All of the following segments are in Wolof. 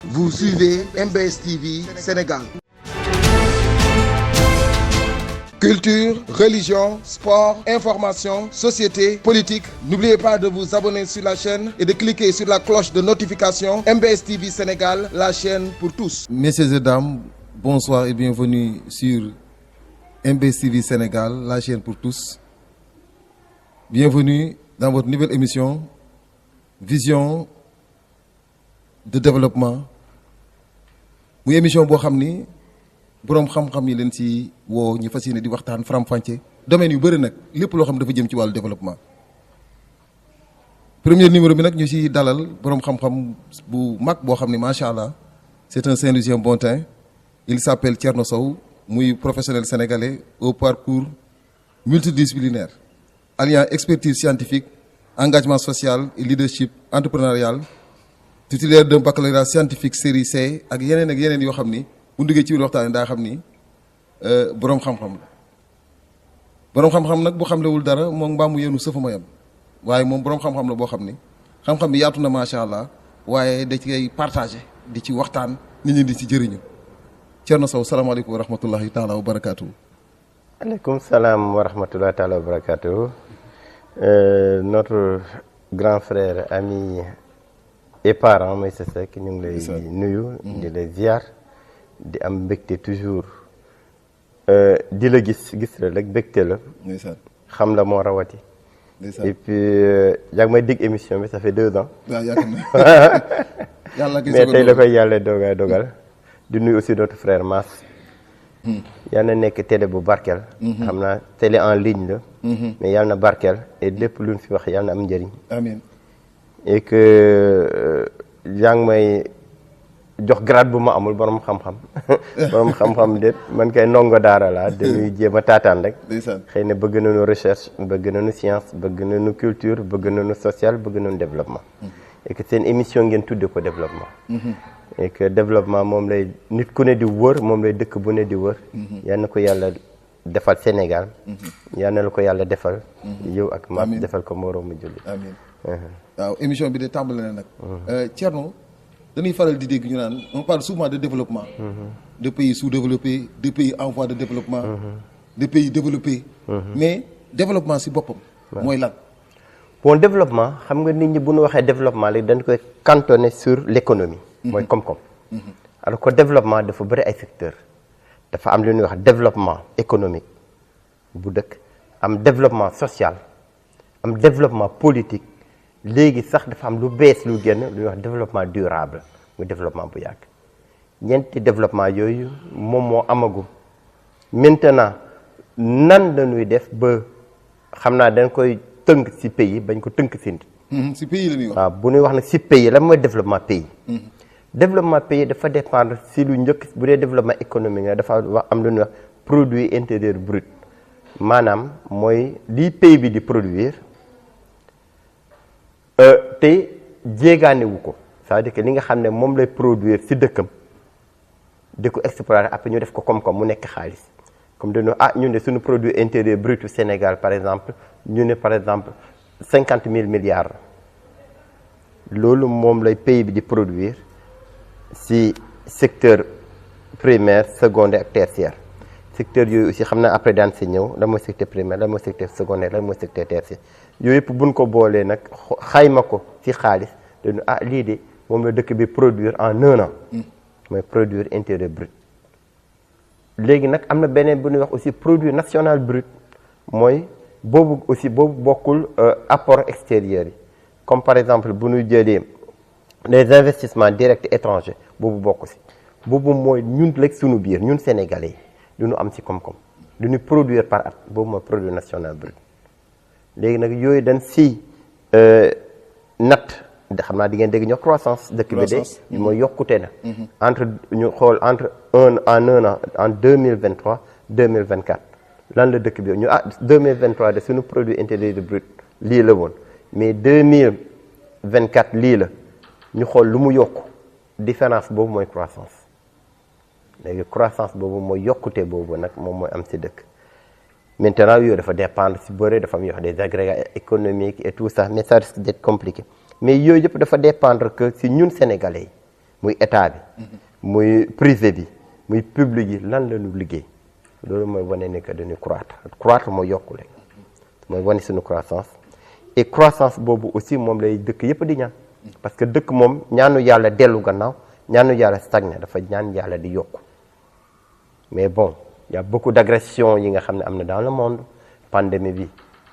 Vous suivez MBS TV Sénégal. Culture, religion, sport, information, société, politique. N'oubliez pas de vous abonner sur la chaîne et de cliquer sur la cloche de notification. MBS TV Sénégal, la chaîne pour tous. Messieurs et dames, bonsoir et bienvenue sur MBS TV Sénégal, la chaîne pour tous. Bienvenue dans votre nouvelle émission Vision de développement. Muy émission boo xam ni boroom xam-xam yi leen ci woo ñu fas yéene di waxtaan faram-fàcce domaine yu bëri nag lépp loo xam dafa jëm ci wàllu développement. Premier numéro bi nag ñu ci dalal boroom xam-xam bu mag boo xam ni macha allah c'est un Saint-Louisien bon teint. Il s'appelle Thierno Sow, muy professionnel sénégalais au parcours multidisciplinaire, alliant expertise scientifique, engagement social et leadership entrepreneurial. Titulaire d'un baccalauréat scientifique série C ak yeneen yoo xam ni bu ñu duggee ci biir waxtaan daa xam ni boroom xam-xam la. Boroom xam-xam nag bu xamlewul dara moom mbaamu yéenu sëfama yam waaye moom boroom xam-xam la boo xam ni xam-xam bi yaatu na macha allah waaye da ci ngay partagé di ci waxtaan nit ñi di ci jëriñu. Thierno Sow, salaamaaleykum wa rahmatullahi taala wa barakaatu. Aleykum salaam wa rahmatullahi taala wa barakaatu. Notre grand frère, ami et parent Moïse Seck ñu ngi lay nuyu di la ziar di am mbégte toujours di la gis la rek mbégte la xam la moo rawati et puis yaa ngi may dig émission bi ça fait 2 ans mais tey la koy yàlla dogal di nuyu aussi notre frère Mass yal na nekk télé bu barkeel xam naa télé en ligne la mais yal na barkeel et lépp luñ fi wax yal na am njëriñ amiin et que yaa ngi may jox grade bu ma amul borom xam-xam borom xam-xam déet man kay ndongo daara laa dañuy jéem a taataan rek xëy na bëgg nañu recherche bëgg nañu science bëgg nañu culture bëgg nañu social bëgg nañu développement et que seen émission ngeen tudde ko développement et que développement moom lay nit ku ne di wër moom lay dëkk bu ne di wër yal na ko yàlla defal Sénégal yal na la ko yàlla defal yow ak ma defal ko moroomu julli amiin waaw émission bi de tàmbale na nag Thierno dañuy faral di dégg ñu naan on parle souvent de développement de pays sous-développés de pays en voie de développement de pays développés mais développement si boppam mooy lan bon développement xam nga nit ñi bu ñu waxee développement léegi dañ koy cantonner sur l'économie mooy koom-koom alors que développement dafa bëri ay secteurs dafa am lu ñuy wax développement économique bu dëkk am développement social am développement politique léegi sax dafa am lu bees lu génn lu ñuy wax développement durable muy développement bu yàgg ñeenti développement yooyu moom moo amagum maintenant nan la ñuy def ba xam naa dañ koy tënk ci pays bañ ko tënk ci nit ci pays la ñuy wax waaw bu ñuy wax nag ci pays lan mooy développement pays développement pays dafa dépendre ci lu njëkk bu dee développement économique la dafa wax am lu ñuy wax produit intérieur brut maanaam mooy lii pays bi di produire te jéegaanewu ko c'est-à-dire que li nga xam ne moom lay produire ci dëkkam di ko exploiter après ñu def ko koom-koom mu nekk xaalis comme dañu ñun de suñu produit intérieur brut du Sénégal par exemple ñu ne par exemple 50 000 milliards loolu moom lay pays bi di produire ci secteur primaire secondaire ak tertiaire secteur yooyu aussi xam naa après daan si ñëw lan mooy secteur primaire lan mooy secteur secondaire lan mooy secteur tertiaire yooyu yëpp buñ ko boolee nag xayma ko ci xaalis dañu lii de moom la dëkk bi produire en 1 an mooy produire intérieur brut léegi nag am na beneen bu ñuy wax aussi produit national brut mooy boobu aussi boobu bokkul apport extérieur yi comme par exemple bu ñu jëlee les investissements directs étrangers boobu bokk ci boobu mooy ñun rek suñu biir ñun sénégalais yi lu ñu am ci koom-koom lu ñu produire par at boobu mooy produit national brut léegi nag yooyu dañ ci natt xam naa di ngeen dégg ñoo croissance dëkk bi de mooy yokkute na entre ñu xool entre un an en 2023 2024 lan la dëkk bi ñu 2023 de suñu produit intérieur brut lii la woon mais 2024 lii la ñu xool lu mu yokk différence boobu mooy croissance léegi croissance boobu mooy yokkute boobu nag moom mooy am ci dëkk maintenant yooyu dafa dépendre ci bëre dafa am yoo xam des agrégats économiques et tout ça mais ça risque d'être compliqué mais yooyu yëpp dafa dépendre que ci ñun sénégalais yi muy état bi muy privé bi muy public yi lan la ñu liggéey loolu mooy wane ne que dañuy croître mooy yokku léegi mooy wane suñu croissance et croissance boobu aussi moom lay dëkk yëpp di ñaan parce que dëkk moom ñaanu yàlla dellu gannaaw ñaanu yàlla stagné dafa ñaan yàlla di yokku mais bon y a beaucoup d'agressions yi nga xam ne am na dans le monde pandémie bi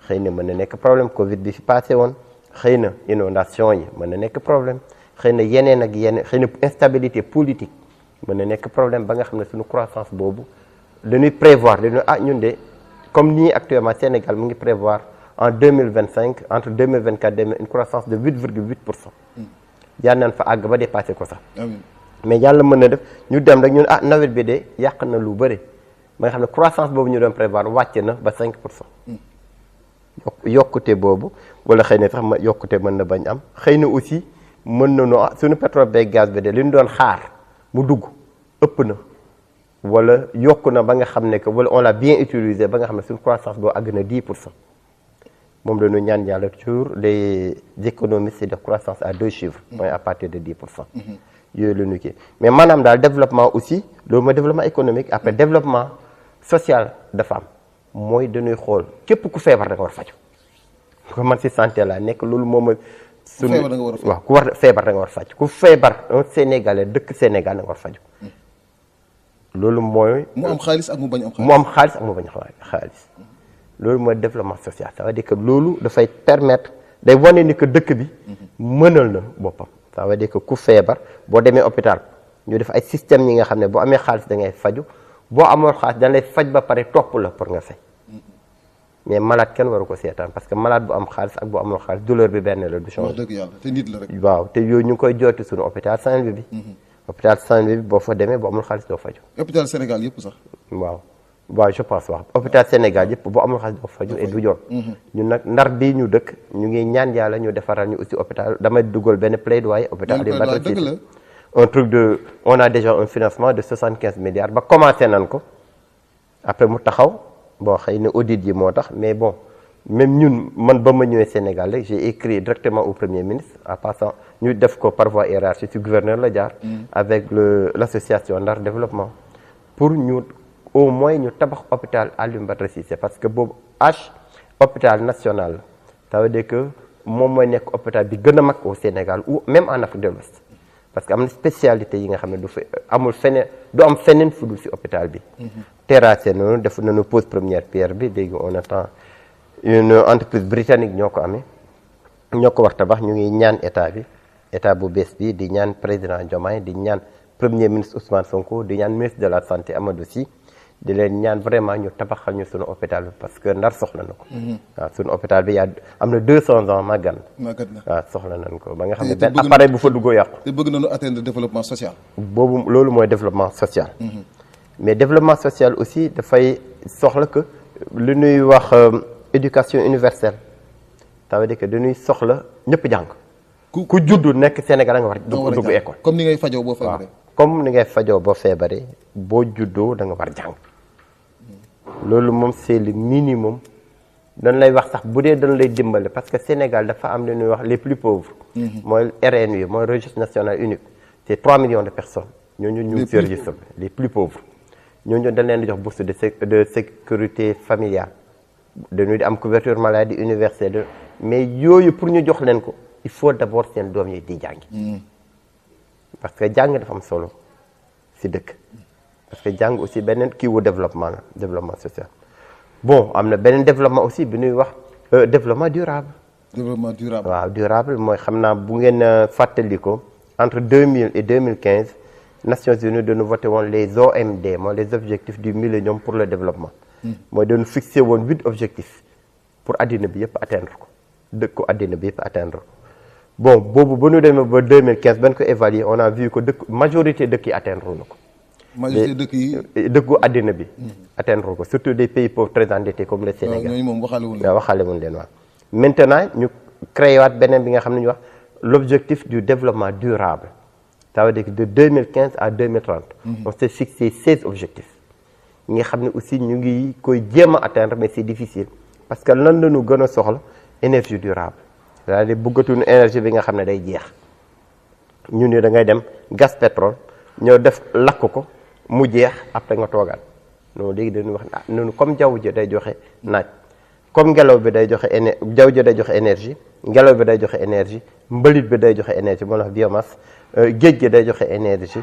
xëy na mën na nekk problème Covid bi fi passé woon xëy na inondation yi mën na nekk problème xëy na yeneen ak yeneen xëy na instabilité politique mën na nekk problème ba nga xam ne suñu croissance boobu dañuy prévoir dañuy ñun de comme nii actuellement Sénégal mu ngi prévoir en 2025 entre 2024 une croissance de 8,8%. jaar nañ fa àgg ba dépassé ko sax. mais yàlla mën na def ñu dem rek ñun nawet bi de yàq na lu bëri ba nga xam ne croissance boobu ñu doon prévoir wàcc na ba 5%. yokkute boobu wala xëy na sax yokkute mën na bañ am xëy na aussi mën nañu suñu pétrole beeg gaz bi de li ñu doon xaar mu dugg ëpp na. wala yokku na ba nga xam ne que wala on l'a bien utilisé ba nga xam ne suñu croissance boo àgg na 10% moom la ñu ñaan yàlla toujours les économistes c'est de croissance à 2 chiffres mooy à partir de 10%. yooyu la ñu kii mais maanaam daal développement aussi loolu mooy développement économique après développement social dafa am mooy dañuy xool képp ku feebar da nga war faju ko man si santé laa nekk loolu moom mooy suñu waaw ku war feebar da nga war faju ku feebar un Sénégalais dëkk Sénégal da nga war faju loolu mooy. mu am xaalis ak mu bañ am xaalis. mu am xaalis ak mu bañ xaalis loolu mooy développement social ça veut dire que loolu dafay permettre day wane ni que dëkk bi mënal na boppam ça veut dire que ku feebar boo demee hôpital ñu def ay système yi nga xam ne boo amee xaalis da ngay faju boo amoon xaalis da lay faj ba pare topp la pour nga fay mais malade kenn waru ko seetaan parce que malade bu am xaalis ak bu amul xaalis douleur bi benn la du change. wax dëgg yàlla te nit la rek. waaw te yooyu ñu ngi koy jooti suñu hôpital Saint-Louis bi. hôpital Saint-Louis bi boo fa demee boo amul xaalis doo faju. hôpital Sénégal yëpp sax. waaw je pense waaw hôpital Sénégal yëpp boo amul xaalis doo faju et du yoon. ñun nag ndar bii ñu dëkk ñu ngi ñaan yàlla ñu defaral ñu aussi hôpital damay dugal benn plaidoyer. hôpital Alioune Badara Cissé un truc de on a déjà un financement de 75 milliards ba commencé nan ko après mu taxaw bon xëy na audit yi moo tax mais bon même ñun man ba ma ñëwee Sénégal rek j'ai écrit directement au premier ministre en passant ñu def ko par voie hiérarchique ci gouverneur la jaar avec l'association Ndar développement pour ñu au moins ñu tabax hôpital Alioune Badara Cissé parce que boobu hôpital national ça veut dire que moom mooy nekk hôpital bi gën a mag au Sénégal ou même en Afrique de l'Ouest parce que am na spécialité yi nga xam ne du fa amul feneen du am feneen fu dul ci hôpital bi terrassé noonu def nañu pose première pierre bi léegi on attend une entreprise britannique ñoo ko amee ñoo ko war tabax ñu ngi ñaan état bu bees bi di ñaan président Diomaye di ñaan premier ministre Ousmane Sonko di ñaan ministre de la santé Amadou Sy di leen ñaan vraiment ñu tabaxal ñu sunu hôpital bi parce que Ndar soxla na ko. waaw sunu hôpital bi am na 200 ans màggat na. waaw soxla nañ ko ba nga xam ne benn appareil bu fa duggoo yàqu. te bëgg nañu atteindre développement social. boobu loolu mooy développement social. mais développement social aussi dafay soxla que li ñuy wax éducation universelle ça veut dire que dañuy soxla ñëpp jàng. ku juddu nekk Sénégal nga war dugg école. comme ni ngay fajoo boo feebaree. comme ni ngay fajoo boo feebaree boo juddoo da nga war jàng. loolu moom c'est le minimum dañ lay wax sax bu dee dañ lay dimbale parce que Sénégal dafa am lu ñuy wax les plus pauvres. mooy RNU mooy registre national unique. c'est 3 millions de personnes. ñooñu ñu ngi ci registre les plus pauvres. ñooñu dañ leen di jox bourse de sécurité familiale. dañuy di am couverture maladie universelle mais yooyu pour ñu jox leen ko il faut d'abord seen doom yi di jàngi. parce que jàng dafa am solo ci dëkk. parce que jàng aussi beneen kii wu développement la développement social bon am na beneen développement aussi bi ñuy wax développement durable. développement durable waaw durable mooy xam naa bu ngeen fàttali ko entre 2000 et 2015 Nations Unies dañu voté woon les OMD mooy les objectifs du millénium pour le développement. mooy dañu fixé woon 8 objectifs pour addina bi yëpp atteindre ko dëkku addina bi yëpp atteindre ko bon boobu ba ñu demee ba 2015 ba ñu ko évaluer on a vu que majorité dëkk yi atteindre na ko. majorité dëkk yi dëkku àddina bi. atteindre ko surtout des pays pauvres très endettés comme le Sénégal. ñooñu moom waxaale wuñ leen. waaw waxaale wuñ leen waaw. maintenant ñu créé waat beneen bi nga xam ne ñu wax l'objectif du développement durable ça veut dire que de 2015 à 2030. on s'est fixé 16 objectifs. ñi nga xam ne aussi ñu ngi koy jéem a atteindre mais c'est difficile parce que lan la ñu gën a soxla énergie durable c'est-à-dire bëggatuñu énergie bi nga xam ne day jeex ñu ne da ngay dem gas pétrole ñoo def lakk ko mu jeex après nga toogaat non léegi dañuy wax noonu comme jaww ji day joxe naaj comme ngelaw bi day joxe jaww ji day joxe énergie ngelaw bi day joxe énergie mbalit bi day joxe énergie moo tax biomasse géej gi day joxe énergie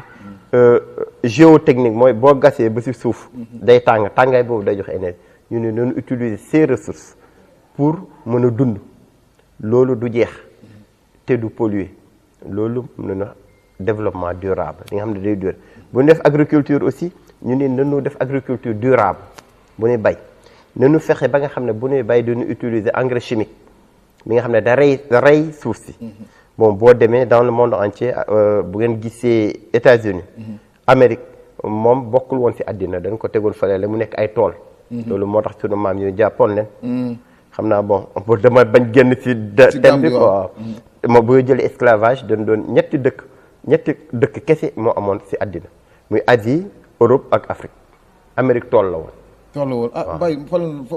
géotechnique mooy boo gasee ba ci suuf day tàngaay boobu day joxe énergie ñu ne noonu utiliser ces ressources pour mën a dund loolu du jeex te du polluer loolu mën na développement durable li nga xam ne day dur bu ñu def agriculture aussi ñu ne nanu def agriculture durable bu ñuy bay nanu fexe ba nga xam ne bu ñuy bay dañu utiliser engrais chimique bi nga xam ne da rey suuf si bon boo demee dans le monde entier bu ngeen gisee États-Unis Amérique moom bokkul woon ci àddina dañ ko tegoon fële la mu nekk ay tool loolu moo tax sunu maam yu jàppoon leen xam naa bon dama bañ génn ci thème bi quoi moo boo jëlee esclavage dañ doon ñetti dëkk kese moo amoon ci àddina muy Asie Europe ak Afrique Amérique tool la woon. tool la woon ah Mbaye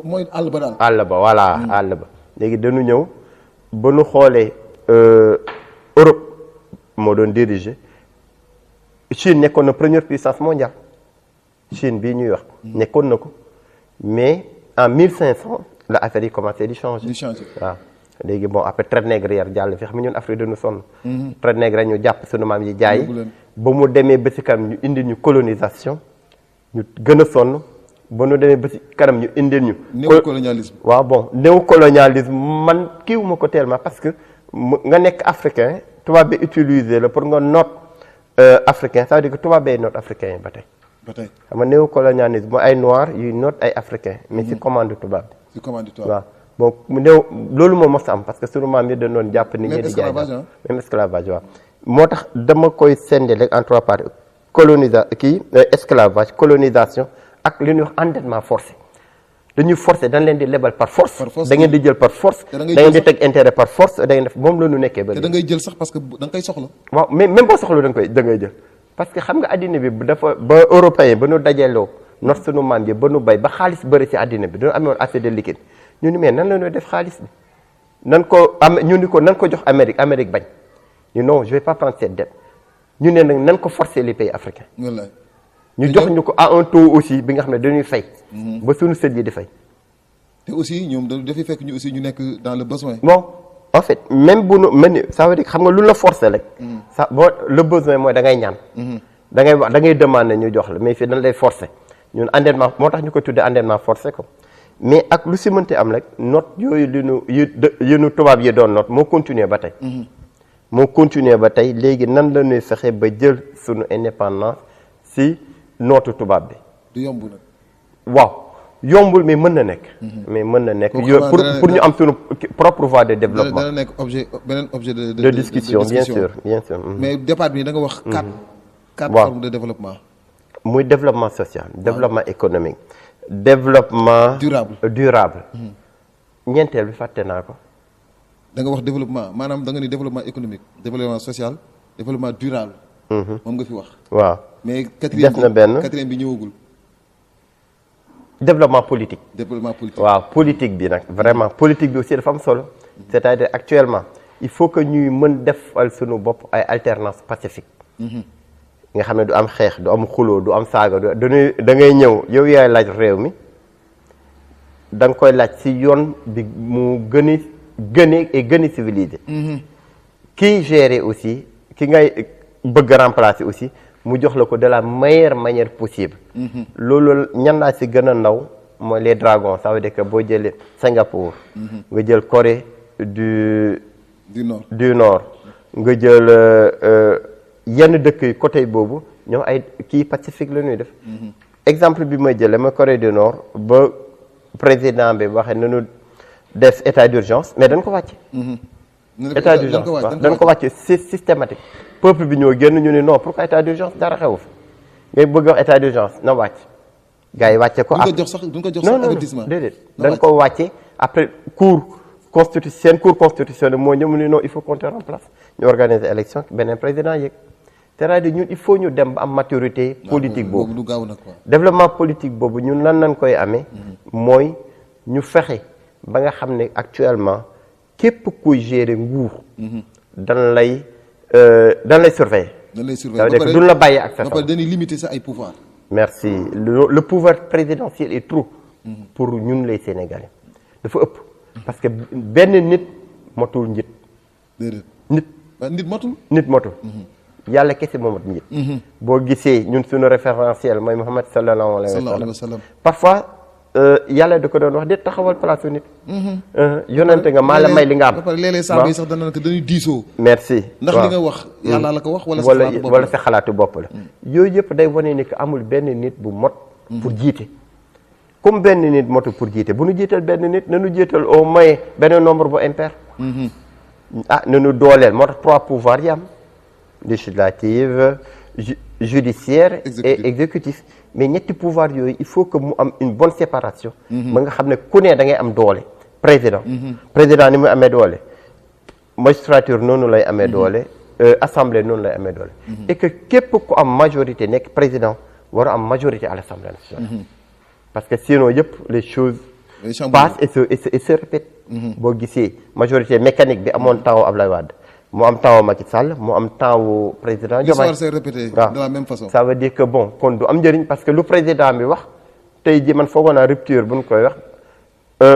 mooy àll ba daal. àll ba voilà àll ba léegi dañu ñëw ba nu xoolee Europe moo doon diriger Chine nekkoon na première puissance mondiale Chine bii ñuy wax. nekkoon na ko mais en 1500 la affaire yi commencé di changer. waaw léegi bon après traite négrière jàll fi xam nga ñun Afrique dañu sonn. traite négrière ñu jàpp sunu maam yi jaay. ba mu demee ba ci kanam ñu indi ñu colonisation ñu gën a sonn ba nu demee ba ci kanam ñu indi ñu. néocolonialisme. waaw bon néocolonialisme man kiiwuma ko tellement parce que nga nekk africain tubaab bi utiliser la pour nga noot africain ça veut dire que tubaab bee noot africain yi ba tey. xam nga néocolonialisme mooy ay noir yuy noot ay africain mais ci commande tubaab bi. ci commande tubaab waaw bon mu néew loolu moom mos am parce que sunu maam yi dañu doon jàpp nit ñi di jaay même esclavage waaw. moo tax dama koy sende rek en trois parties esclavage colonisation ak li ñuy wax endettement forcé dañuy forcé dañ leen di lebal par force da ngeen di jël par force da ngeen di teg intérêt par force da ngeen def moom la ñu nekkee ba te da ngay jël sax parce que da nga koy soxla waaw mais même boo soxla da ngay jël parce que xam nga addina bi dafa ba européen ba nu dajeloo not sunu maam yi ba nu bay ba xaalis bëri ci addina bi dañu amoon assez de liquide ñu ni mais nan la ñuy def xaalis bi nan ko am ñu ni ko nan ko jox Amérique bañ ñu non je vais pas prendre cette dette ñu ne nag nan ko forcer les pays africains. wallaay ñu jox ñu ko à un taux aussi bi nga xam ne dañuy fay. ba suñu sët yi di fay. te aussi ñoom dafay fekk ñu aussi ñu nekk dans le besoin. bon en fait même bu nu mel ça veut dire xam nga lu la forcer rek. ça boo le besoin mooy da ngay ñaan. da ngay wax da ngay demander ñu jox la mais fii dañ lay forcer ñun endettement moo tax ñu ko tuddee endettement forcé ko mais ak lu si mënti am rek note yooyu li nu tubaab yi doon note moo continuer ba tey. moo continuer ba tey léegi nan la ñuy fexe ba jël sunu indépendance si nootu tubaab bi. du yomb nag. waaw yombul mais mën na nekk. mais mën na nekk pour ñu am sunu propre voie de développement. dana nekk beneen objet de discussion bien sûr. mais départ bi da nga wax quatre formes de développement. muy développement social développement économique développement durable. ñeenteel bi fàtte naa ko. da nga wax développement maanaam da nga ni développement économique développement social développement durable. moom nga fi wax. waaw mais quatrième bi ñëwagul. développement politique. waaw politique bi nag vraiment politique bi aussi dafa am solo. c'est-à-dire actuellement il faut que ñuy mën defal suñu bopp ay alternance pacifique. nga xam ne du am xeex du am xuloo du am saaga da ngay ñëw yow yaay laaj réew mi da nga koy laaj ci yoon bi mu gën a civilisé. kiy gérer aussi ki ngay bëgg remplacer aussi mu jox la ko de la meilleure manière possible. loolu ñan laa ci gën a ndaw mooy les dragons ça veut dire que boo jëlee Singapour. nga jël Corée du Nord nga jël yenn dëkk yi côté boobu ñoom ay kii pacifique la ñuy def. exemple bi may jëlee ma Corée du Nord ba président bi waxee nañu def état d'urgence mais dañ ko wàcce. état d'urgence waaw dañ ko wàcce c'est systématique. peuple bi ñoo génn ñu ne non pourquoi état d'urgence dara xewu fi ngay bëgg wax état d'urgence na wàcc. gars yi wàcce ko. duñ ko jox sax avertissement déedéet dañ ko wàcce après cour constitutionnel moo ñëw mu ne non il faut qu'on te remplace ñu organiser élection beneen président yeeg. c'est-à-dire ñun il faut ñu dem ba am maturité politique boobu du gaaw nag quoi. développement politique boobu ñun lan lañ koy amee. mooy ñu fexe ba nga xam ne actuellement képp kuy gérer nguur. dañ lay dañ lay surveiller. dañ lay ça veut surveiller dire que duñ la bàyyi ak sa ba pare dañuy limiter sa ay pouvoir. merci le pouvoir présidentiel est trop pour ñun les Sénégalais dafa ëpp parce que benn nit motul njit déedéet nit nit matul. yàlla kese moo mat njit boo gisee ñun suñu référentiel mooy Muhammad sallallahu alayhi wa sallam parfois yàlla da ko doon wax de taxawal place nit yonente nga maa la may li nga am ba pare léeg-léeg saa yi sax dana ko dañuy diisoo. merci ndax li nga wax yàlla la ko wax wala sa xalaatu bopp la yooyu yëpp day wane ni que amul benn nit bu mot pour jiite comme benn nit motu pour jiite bu nu jiital benn nit nanu jiital au moins benn nombre bu impair nanu dooleel moo tax 3 pouvoirs yi am législative judiciaire et exécutif mais ñetti pouvoir yooyu il faut que mu am une bonne séparation ba nga xam ne ku ne da ngay am doole président ni muy amee doole magistrature noonu lay amee doole assemblée noonu lay amee doole et que képp ku am majorité nekk président war a am majorité à l'Assemblée nationale parce que sinon yëpp les choses passent et se répètent boo gisee majorité mécanique bi amoon temps Abdoulaye Wade mu am temps Macky Sall mu am temps président Diomaye. l'histoire s'est répétée de la même façon. ça veut dire que bon kon du am njëriñ parce que lu président bi wax tey ji man foogoon naa rupture bu ñu koy wax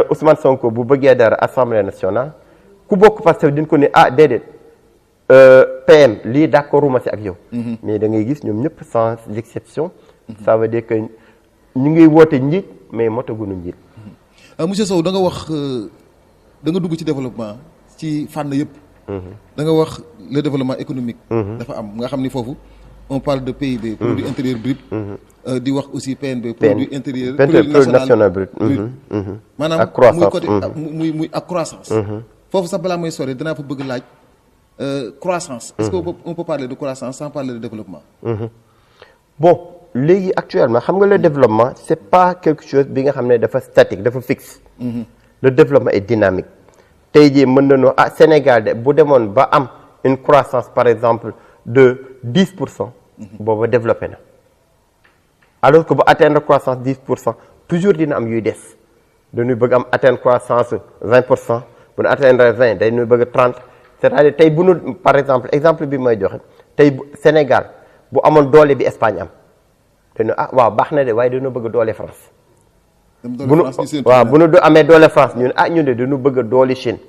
Ousmane Sonko bu bëggee dara assemblée nationale ku bokk parce que dañ ko ne déedéet PM lii d'accorduma si ak yow. mais da ngay gis ñoom ñëpp sans exception. ça veut dire que ñu ngi woote njiit mais motaguñu njiit. monsieur Sow da nga wax da nga dugg ci développement ci fànn yëpp. da nga wax le développement économique. dafa am nga xam ni foofu on parle de PIB. produit intérieur brut. di wax aussi PNB. produit intérieur produit national brut. maanaam ak croissance muy côté muy ak croissance. foofu sax balaa may sori danaa fa bëgg laaj croissance. est-ce qu'on peut parler de croissance sans parler de développement. bon léegi actuellement xam nga le développement c'est pas quelque chose bi nga xam ne dafa statique dafa fixe. le développement est dynamique. tey jii mën nañoo Sénégal de bu demoon ba am une croissance par exemple de 10%. booba développé na. alors que bu atteindre croissance 10% toujours dina am yuy des dañuy bëgg am atteindre croissance 20% bu ñu atteindre 20 dañuy bëgg 30 c'est-à-dire tey bu nu par exemple bi may joxe tey Sénégal bu amoon doole bi Espagne am dañu waaw baax na de waaye dañoo bëgg doole France. bu nu amee doole France ñu ne ñu ne dañu bëgg doole Chine.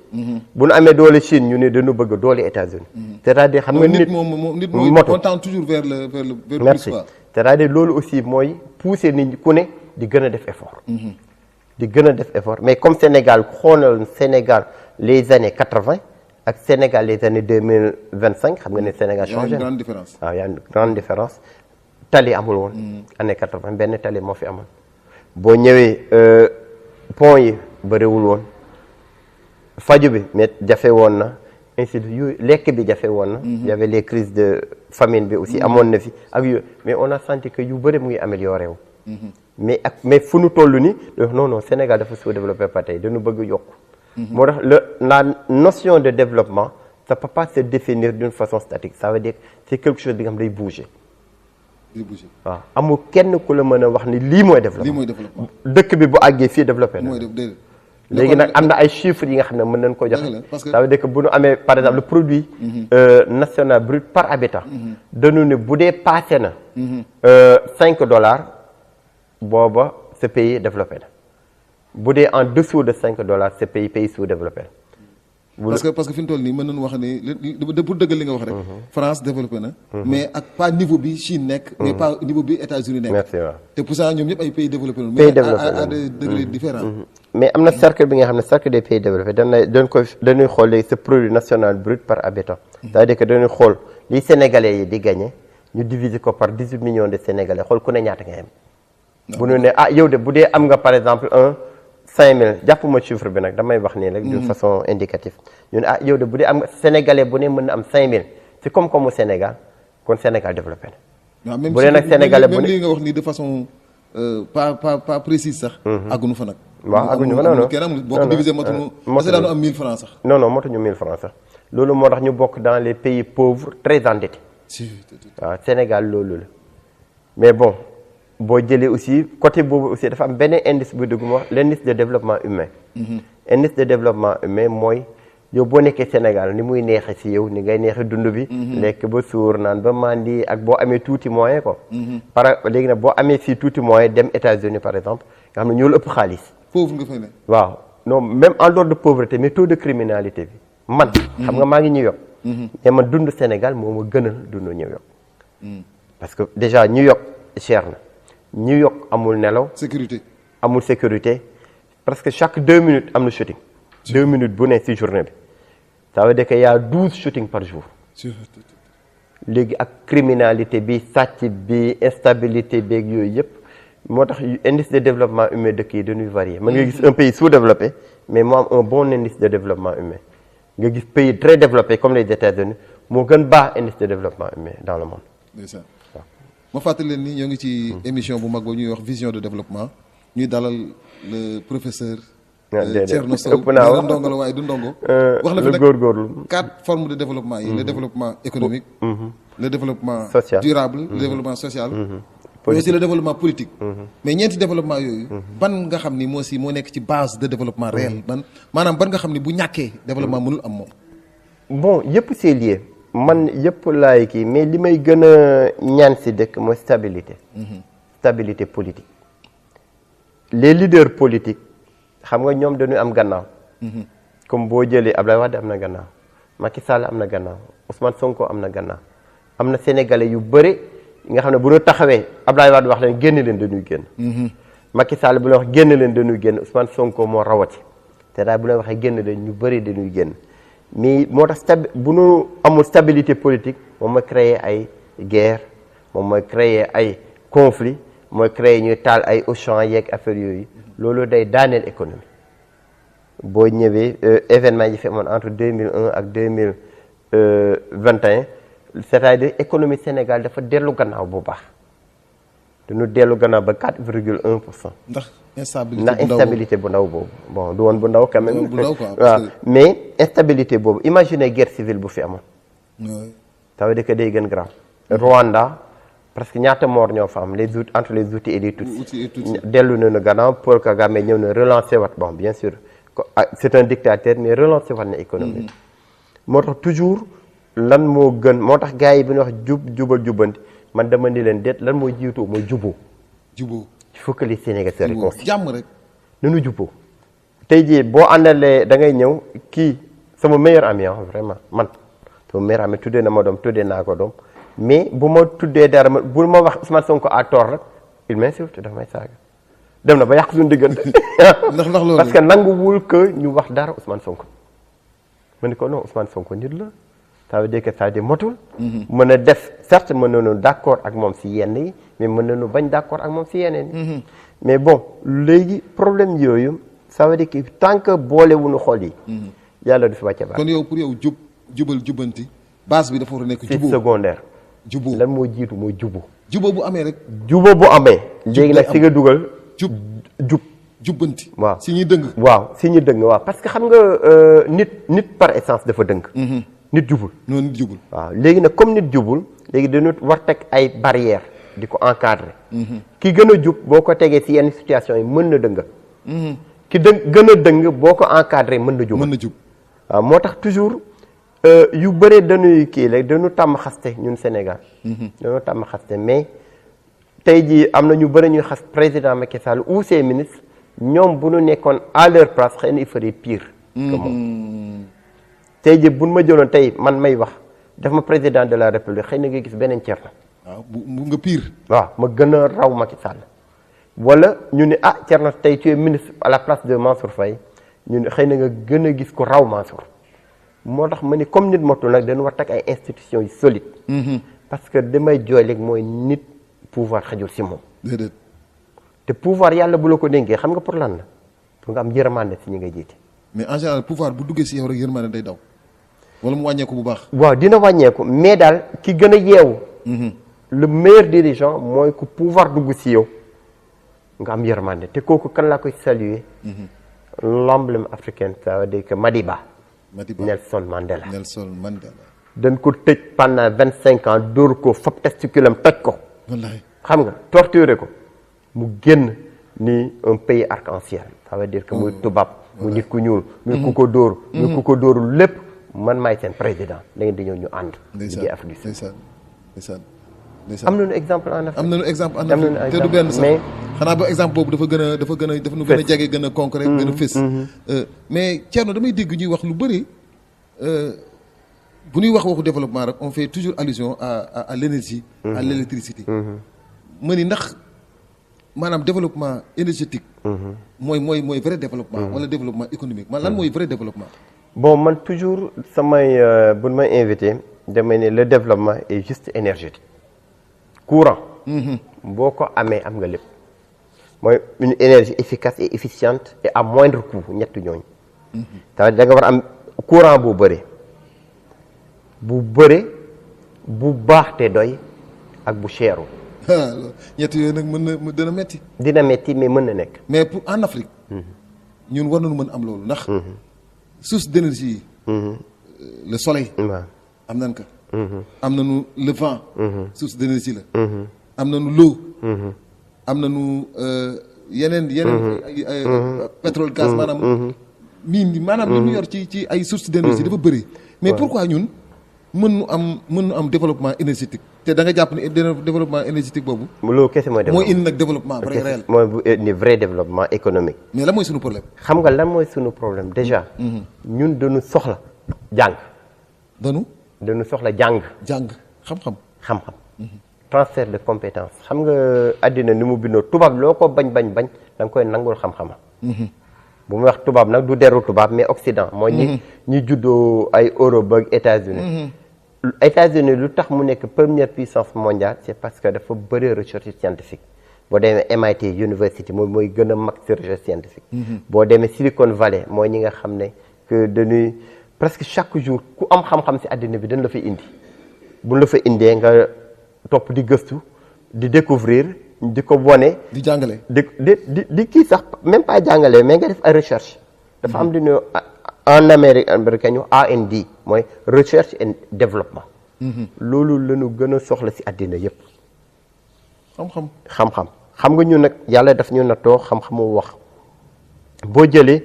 bu nu amee doole Chine ñu ne dañu bëgg doole États-Unis. c'est-à-dire xam nga nit mooy on tend toujours vers le merci c'est-à-dire loolu aussi mooy pousser nit ñi ku ne di gën a def effort. di gën a def effort mais comme Sénégal xoolal Sénégal les années 80 ak Sénégal les années 2025 xam nga ne Sénégal changé. y a une grande différence. waaw y a une grande différence. tali amul woon. année 80 benn tali moo fi amoon. boo ñëwee pont yi bëriwul woon faju bi mais jafe woon na ainsi de yooyu lekk bi jafe woon na. y avait les crises de famine bi aussi amoon na fi ak yooyu mais on a senti que yu bëri mu ngi amélioré wu. mais fu nu toll nii non Sénégal dafa sous-développé ba tey dañu bëgg yokk. moo tax la notion de développement ça peut pas se définir d'une façon statique ça veut dire c'est quelque chose bi nga xam day bouger. waaw amul kenn ku la mën a wax ni lii mooy développement dëkk bi bu àggee fii développé na léegi nag am na ay chiffres yi nga xam ne mën nañ ko joxe ça veut dire que bu ñu amee par exemple le produit national brut par habitant dañu ne bu dee passé na $5 booba ce pays développé na bu dee en dessous de $5 ce pays sous-développé na parce que fi mu toll nii mën nañu wax ni pour dëggal li nga wax rek. France développé na. mais ak pas niveau bi Chine nekk. mais pas niveau bi États-Unis nekk. merci waaw te pourtant ñoom ñëpp ay pays développé na. mais à des degrés différents. mais am na cercle bi nga xam ne cercle des pays développés dañuy xool léegi ce produit national brut par habitant. c'est-à-dire que dañuy xool li Sénégalais yi di gagné ñu diviser ko par 18 millions de Sénégalais xool ku ne ñaata nga yem. bu ñu ne yow de bu dee am nga par exemple 5000 jàppuma chiffre bi nag damay wax nii rek d'une façon indicative ñu ne yow de bu dee am Sénégalais bu ne mën na am 5000 ci koom-koomu Sénégal kon Sénégal développé na. bu dee nag Sénégalais bu ne même li nga wax nii de façon pas précise sax. àgguñu fa nag. waaw àgguñu fa non kenn amul boo ko divisé matuñu. motuñu daanu am 1000 francs sax. non motuñu 1000 francs sax loolu moo tax ñu bokk dans les pays pauvres très endettés. waaw Sénégal loolu la mais bon. boo jëlee aussi côté boobu aussi dafa am benn indice bu dugg ma wax l'indice de développement humain. indice de développement humain mooy yow boo nekkee Sénégal ni muy neexe si yow ni ngay neexe dund bi lekk ba suur naan ba mandi ak boo amee tuuti moyen quoi léegi nag boo amee fii tuuti moyen dem États-Unis par exemple nga xam ne ñoo la ëpp xaalis pauvre nga fay ne. waaw non même en dehors de pauvreté mais taux de criminalité bi man xam nga maa ngi New York mais man dund Sénégal moo ma gënal dund New York parce que déjà New York cher na New York amul nelaw amul sécurité parce que chaque 2 minutes am na shooting 2 minutes bu ne si journée bi ça veut dire que y a 12 shootings par jour léegi ak criminalité bi sàcc bi instabilité beeg yooyu yëpp moo tax indice de développement humain dëkk yi dañuy varier mën nga gis un pays sous-développé mais moo am un bon indice de développement humain nga gis pays très développé comme les États-Unis moo gën baax indice de développement humain dans le monde. ndeysaan ma fàttali leen ni ñoo ngi ci émission bu mag boobu ñuy wax vision de développement ñuy dalal le professeur Thierno Sow nee ndongo la waaye du ndongo wax na fi nag góorgóorlu 4 formes de développement yi le développement économique le développement social durable le développement social mais aussi le développement politique mais ñeenti développement yooyu ban nga xam ni moo nekk ci base de développement réel maanaam ban nga xam ni bu ñàkkee développement mënul am moom bon yëpp c'est lié man yëpp laay kii mais li may gën a ñaan si dëkk mooy stabilité politique les leaders politiques xam nga ñoom dañuy am gannaaw comme boo jëlee Abdoulaye Wade am na gannaaw Macky Sall am na gannaaw Ousmane Sonko am na gannaaw am na sénégalais yu bëri nga xam ne bu ñu taxawee Abdoulaye Wade wax leen génn leen dañuy génn Macky Sall bu leen wax génn leen dañuy génn Ousmane Sonko moo rawati te daal bu leen waxee génn leen ñu bëri dañuy génn mais moo tax bu ñu amul stabilité politique moom mooy créer ay guerre moom mooy créer ay conflit mooy créer ñuy taal ay Auchan yeeg affaire yooyu loolu day daaneel économie boo ñëwee événement yi fi amoon entre 2001 ak 2021 c'est-à-dire économie Sénégal dafa dellu gannaaw bu baax dañu dellu gannaaw ba 4,1%. ndax instabilité bu ndaw boobu bon du woon bu ndaw quand même. bu ndaw quoi waaw mais instabilité boobu imaginez guerre civile bu fi amoon. ça veut dire que day gën grave. Rwanda parce que ñaata mort ñoo fa am entre les Hutus et les Tutsis. dellu nañu gannaaw Paul Kagame ñëw na relancer wat bon bien sûr c'est un dictateur mais relancer wat na économie. moo tax toujours lan moo gën moo tax gars yi bi ñu wax jubal jubbanti man dama ni leen déet lan mooy jiitu mooy juboo. il faut que les Sénégalais se réconcilient. jàmm rek. nanu juboo tey jii boo àndalee da ngay ñëw kii sama meilleur ami vraiment man sama meilleur ami tuddee na ma doom tuddee naa ko doom mais bu ma tuddee dara bu ma wax Ousmane Sonko à tort rek il m'insulte dafa may saaga dem na ba yàq suñu diggante. ndax loolu parce que nanguwul que ñu wax dara Ousmane Sonko ma ni ko non Ousmane Sonko nit la. ça veut dire que ça veut dire motul. mën a def certes mën nañu d'accord ak moom si yenn yi mais mën nañu bañ d'accord ak moom si yeneen yi. mais bon léegi problème yooyu ça veut dire que tant que boolewuñu xol yi. yàlla du fi wàcce baax. kon yow pour yow jubal jubbanti base bi dafa war a nekk. jubóo secondaire. jubóo lan moo jiitu mooy jubóo. jubóo bu amee rek. jubóo bu amee. léegi nag si nga dugal. jubbanti. waaw si ñuy dëng. waaw si ñuy dëng waaw parce que xam nga nit par essence dafa dëng. nit jubul. non nit jubul. waaw léegi nag comme nit jubul léegi dañu war teg ay barrières di ko encadrer. ki gën a jub boo ko tegee si yenn situation yi mën na dënga. ki gën a dëng boo ko encadrer mën na jub. waaw moo tax toujours yu bëree dañuy kii rek dañu tàmm xaste ñun Sénégal. dañu tàmm xaste mais tey jii am na ñu bëri ñuy xas président Macky Sall ou ses ministres ñoom bu ñu nekkoon à leur place xëy na il ferait pire que moom. tey jii buñ ma jëloon tey man may wax def ma président de la république xëy na nga gis beneen Thierno. waaw bu nga pire. waaw ma gën a raw Macky Sall wala ñu ne Thierno tey tu es ministre à la place de Mansour Faye ñu ne xëy na nga gën a gis ko raw Mansour moo tax ma ni comme nit motul nag dañu war teg ay institutions yu solides. parce que damay jooy léegi mooy nit pouvoir xajul si moom. déedéet. te pouvoir yàlla bu la ko dénkee xam nga pour lan la pour nga am yërmande si ñi ngay jiite. mais en général pouvoir bu duggee si yow rek yërmande day daw wala mu wàññeeku bu baax. waaw dina wàññeeku mais daal ki gën a yeewu. le meilleur dirigeant mooy ku pouvoir dugg si yow nga am yërmande te kooku kan laa koy saluer. l'emblème africain ça veut dire que Madiba. Nelson Mandela. dañ ko tëj pendant 25 ans dóor ko fab testiculam toj ko. wallaay xam nga torturer ko mu génn ni un pays arc-en-ciel ça veut dire que muy tubaab. mu nit ku ñuul muy ku ko dóor muy ku ko dóorul lépp man maay seen président da ngeen di ñëw ñu ànd liggéey Afrique du Sud am nañu exemple en Afrique am nañu exemple en Afrique te du benn sax xanaa ba exemple boobu dafa nu gën a jege gën a concret gën a fës mais Thierno damay dégg ñuy wax lu bëri bu ñuy wax waxu développement rek on fait toujours allusion à l'énergie à l'électricité ma ni ndax maanaam développement énergétique mooy vrai développement wala développement économique man lan mooy vrai développement bon man toujours samay bu may invité damay ne le développement est juste énergétique courant boo ko amee am nga lépp mooy une énergie efficace et efficiente et à moindre coût ñett ñooñu da nga war am courant bu bëre bu baax te doy ak bu cheru ñett yooyu nag dina metti dina metti mais mën na nekk mais pour en Afrique ñun war nañu mën am loolu ndax source d'énergie le soleil am nañ ko am nañu le vent source d'énergie la am nañu l'eau am nañu yeneen pétrole gaz maanaam maanaam li ñu yor ci ay source d'énergie dafa bëri mais pourquoi ñun mën nu am développement énergétique te da nga jàpp ne développement énergétique boobu loolu kese mooy indi nag développement vrai réel mooy bu indi vrai développement économique mais lan mooy suñu problème xam nga lan mooy suñu problème déjà ñun dañu soxla jàng dañu soxla jàng xam-xam transfert de compétence xam nga àddina ni mu bindoo tubaab loo ko bañ da nga koy nangul xam-xama bu muy wax tubaab nag du deru tubaab mais Occident mooy ñi juddoo ay Europe ak États-Unis lu tax mu nekk première puissance mondiale c'est parce que dafa bëri recherche scientifique boo demee MIT University mooy gën a mag ci recherche scientifique boo demee Silicon Valley mooy ñi nga xam ne que dañuy presque chaque jour ku am xam-xam ci àddina bi dañ la fay indi buñ la fa indee nga topp di gëstu di découvrir di ko wone di jàngale di kii sax même pas jàngale mais nga def ay recherche dafa am lu ñu en américain ñu R&D mooy recherche and développement loolu la ñu gën a soxla ci àddina yépp xam-xam nga ñun nag yàlla daf ñu nattoo xam-xamu wax boo jëlee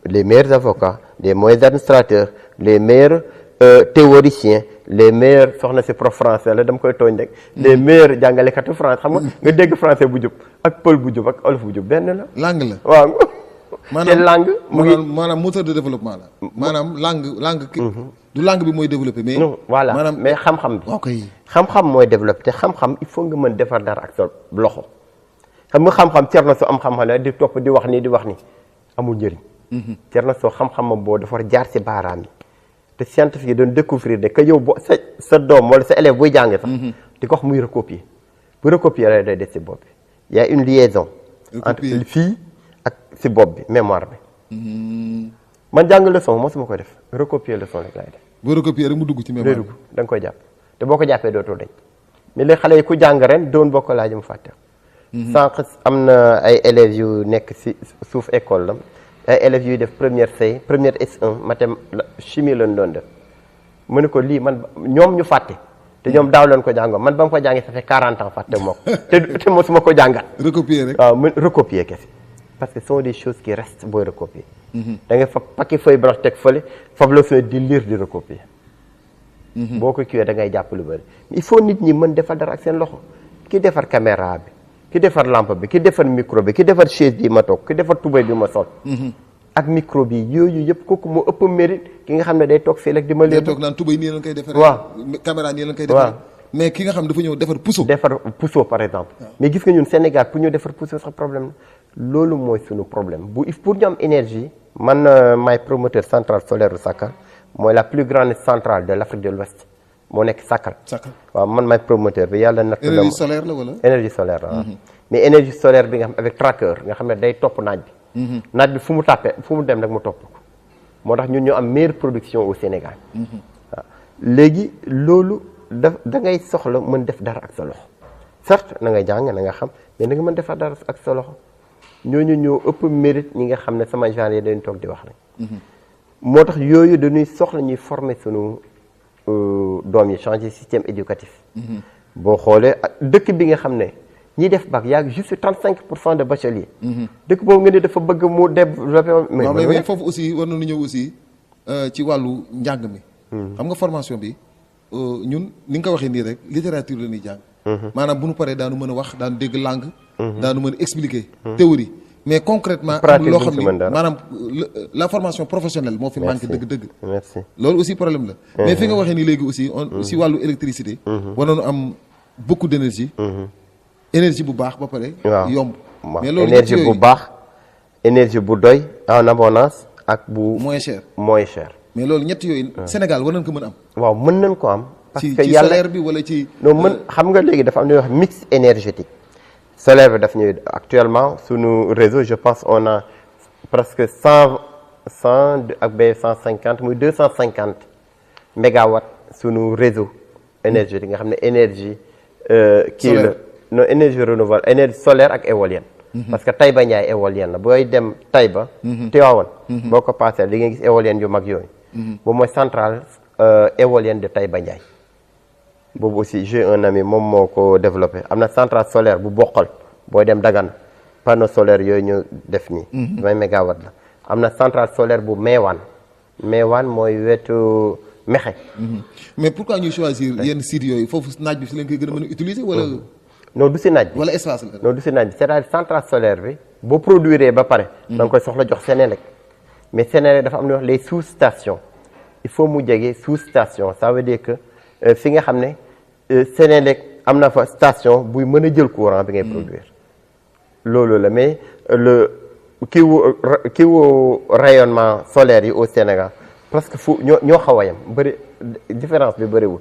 les meilleurs avocats les meilleurs administrateurs les meilleurs théoriciens les meilleurs soxna si prof français la dama koy tooñ rek les meilleurs jàngalekatu français xam nga dégg français bu jub ak pël bu jub ak olof bu jub benn la langue la waaw te langue mu ngi maanaam moteur de développement la maanaam langue du langue bi mooy développé mais non voilà maanaam mais xam-xam bi ok xam-xam mooy développé te xam-xam il faut nga mën defar dara ak sa loxo xam nga xam-xam cer na soo am xam-xam la di topp di wax nii amul njëriñ cer na soo xam-xam boo dafa jaar si baaraam yi te scientifique yi doon découvrir ne que yow boo sa doom wala sa élève buy jàng sax di ko wax muy recopier bu recopier rek day des si bopp bi y a une liaison entre fii ak si bopp bi mémoire bi man jàng leçon mosuma koy def recopier leçon rek laay def boo recopier rek mu dugg ci mémoire dugg da nga koy jàpp te boo ko jàppee dootoo dañ mais léegi xale yi ku jàng ren doon boo ko laaj mu fàtte sànq am na ay élèves yu nekk si suuf école la ay élèves yuy def première C première S1 chimie lañ doon def mu ne ko lii man ñoom ñu fàtte te ñoom daaw leen ko jàngoon man ba ma ko jàngee ça fait 40 ans fàtte moo ko te mosuma ko jàngat recopier rek waaw mu recopier kese parce que ce sont des choses qui restent booy recopier da ngay fa paquet feuille blanche teg fële fab la feuille di lire di recopier boo ko kiiwee da ngay jàpp lu bëri il faut nit ñi mën defar dara ak seen loxo ki defar caméra bi ki defar lampe bi ki defar micro bi ki defar chaise bi ma toog ki defar tubéy bi ma sol ak micro bi yooyu yëpp kooku moo ëpp mérite ki nga xam ne day toog fii rek di ma leen toog naan tubéy nii lañ koy defaree waaw caméra nii lañ koy defaree mais ki nga xam dafa ñëw defar puso par exemple mais gis nga ñun Sénégal pour ñu defar puso sax problème loolu mooy suñu problème pour ñu am énergie man maay promoteur centrale solaire u Sakal mooy la plus grande centrale de l'Afrique de l'Ouest moo nekk Sakal waaw man maay promoteur bi yàlla natt énergie solaire la wala énergie solaire la mais énergie solaire bi nga xam avec tracker nga xam ne day topp naaj bi naaj bi fu mu dem rek mu topp ko moo tax ñun ñoo am meilleure production au Sénégal waaw léegi loolu da ngay soxla mën def dara ak sa loxo certes na nga jàng na nga xam mais na nga mën defar dara ak sa loxo ñooñu ñoo ëpp mérite ñi nga xam ne sama genre yi dañu toog di wax rek moo tax yooyu dañuy soxla ñuy former sunu doom yi changer système éducatif boo xoolee dëkk bi nga xam ne ñi def bac yaa juste 35% de bacheliers. dëkk boobu nga ne dafa bëgg mu développer. mais foofu aussi war nañu ñëw aussi ci wàllu njàng mi. xam nga formation bi ñun ni nga ko waxee nii rek littérature la ñuy jàng. maanaam bu ñu paree daanu mën a wax daanu dégg langue. daanu mën a expliquer. théorie mais concrètement. pratique loo xam ni maanaam la formation professionnelle moo fi manqué dëgg-dëgg. merci loolu aussi problème la. mais fi nga waxee nii léegi aussi si wàllu électricité. war nañu am beaucoup d' énergie. énergie bu baax ba pare. yomb mais loolu énergie bu baax énergie bu doy en abondance ak bu. moins cher mais loolu ñett yooyu Sénégal war nañ ko mën am. waaw mën nañ ko am. parce que ci solaire bi wala ci. non mën xam nga léegi dafa am lu ñuy wax mix énergétique. solaire bi daf ñuy actuellement suñu réseau je pense on a presque 100 ak ba 150 muy 250 mégawatts suñu réseau énergétique nga xam ne énergie. kii la non énergie renouvelable énergie solaire ak éolienne. parce que Taïba Ndiaye éolienne la booy dem Taïba. Tivaouane. boo ko paasee li nga gis éolienne yu mag yooyu. boobu mooy centrale éolienne de Taïba Ndiaye. boobu aussi j'ai un ami moom moo ko développé am na centrale solaire bu bokkal booy dem Dagana panneau solaire yooyu ñu def nii. 20 mégawatts la am na centrale solaire bu Meewaan mooy wetu Mexe. mais pourquoi ñuy choisir yenn sites yooyu foofu naaj bi si lañ koy gën a mën a utiliser wala. non du si naaj bi wala espace la. non du si naaj bi c'est-à-dire centrale solaire bi boo produire ba pare. da nga koy soxla jox Sénélec mais Sénélec dafa am lu ñuy wax les sous-stations il faut mu jege sous-station ça veut dire que fi nga xam ne Sénélec am na fa station buy mën a jël courant bi ngay produire. loolu la mais kii wu rayonnement solaire yi au Sénégal presque fu ñoo xaw a yem bëri différence bi bëriwul.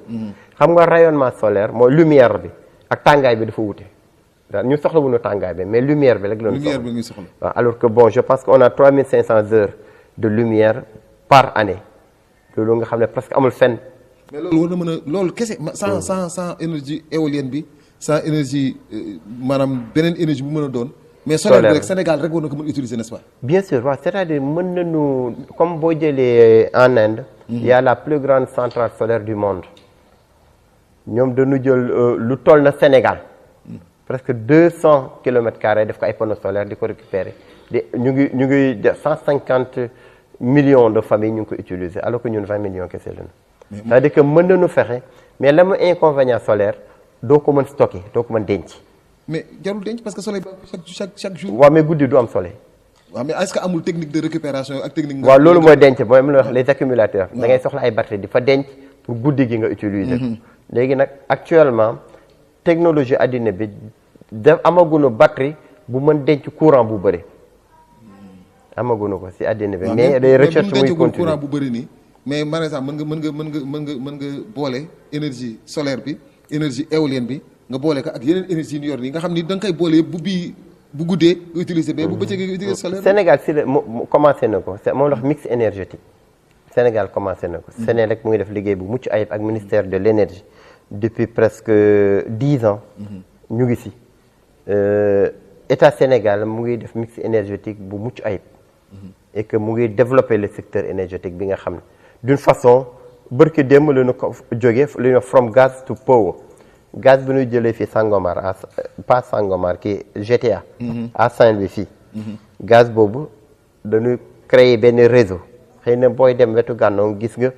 xam nga rayonnement solaire mooy lumière bi. ak tàngaay bi dafa wute ñu soxla wuñu tàngaay bi mais lumière bi rek la ñu soxla waaw alors que bon je pense qu'on a 3500 heures de lumière par année loolu nga xam ne presque amul fenn. mais loolu war na mën a loolu kese sans énergie éolienne bi sans énergie maanaam beneen énergie bu mën a doon. mais solaire bi rek Sénégal rek war na ko mën utiliser n'est-ce pas. bien sûr waaw c'est-à-dire mën nañu comme boo jëlee en Inde. il y a la plus grande centrale solaire du monde. ñoom dañu jël lu toll na Sénégal presque 200 kilomètres carrés def ko ay panneaux solaires di ko récupérer ñu ngi 150 millions de familles ñu ngi ko utiliser alors que ñun 20 millions kese lañu. c'est-à-dire que mën nañu fexe mais la mu inconvénient solaire doo ko mën stocker doo ko mën denc. mais jarul denc parce que soleil chaque jour. waaw mais guddi du am soleil. waaw mais est-ce que amul technique de récupération ak technique. waaw loolu mooy denc mooy mu la wax les accumulateurs. da ngay soxla ay batterie di fa denc pour guddi gi nga utiliser. léegi nag actuellement technologie addina bi amaguñu batterie bu mën denc courant bu bëri amaguñu ko si addina bi. mais day recherche muy continuer courant bu bëri nii. mais par exemple mën nga boole énergie solaire bi énergie éolienne bi nga boole ko ak yeneen énergie yu ñu yor nii nga xam ni da nga koy boole yëpp bu guddee nga utiliser mais bu bëccëgee nga utiliser solaire. Sénégal si la commencé na ko moom la wax mix énergétique Sénégal commencé na ko. Sénégal mu ngi def liggéey bu mucc ayib ak ministère de l'énergie. depuis presque 10 ans. ñu ngi si état Sénégal mu ngi def mix énergétique bu mucc ayib. et que mu ngi développer le secteur énergétique bi nga xam ne d'une façon bërki démb la ñu ko jógee lu ñuy from gas to power gaz bi ñuy jëlee fii Sangomar pas Sangomar kii GTA. à Saint-Louis fii. gaz boobu dañuy créer benn réseau xëy na booy dem wetu Gànnaaw gis nga.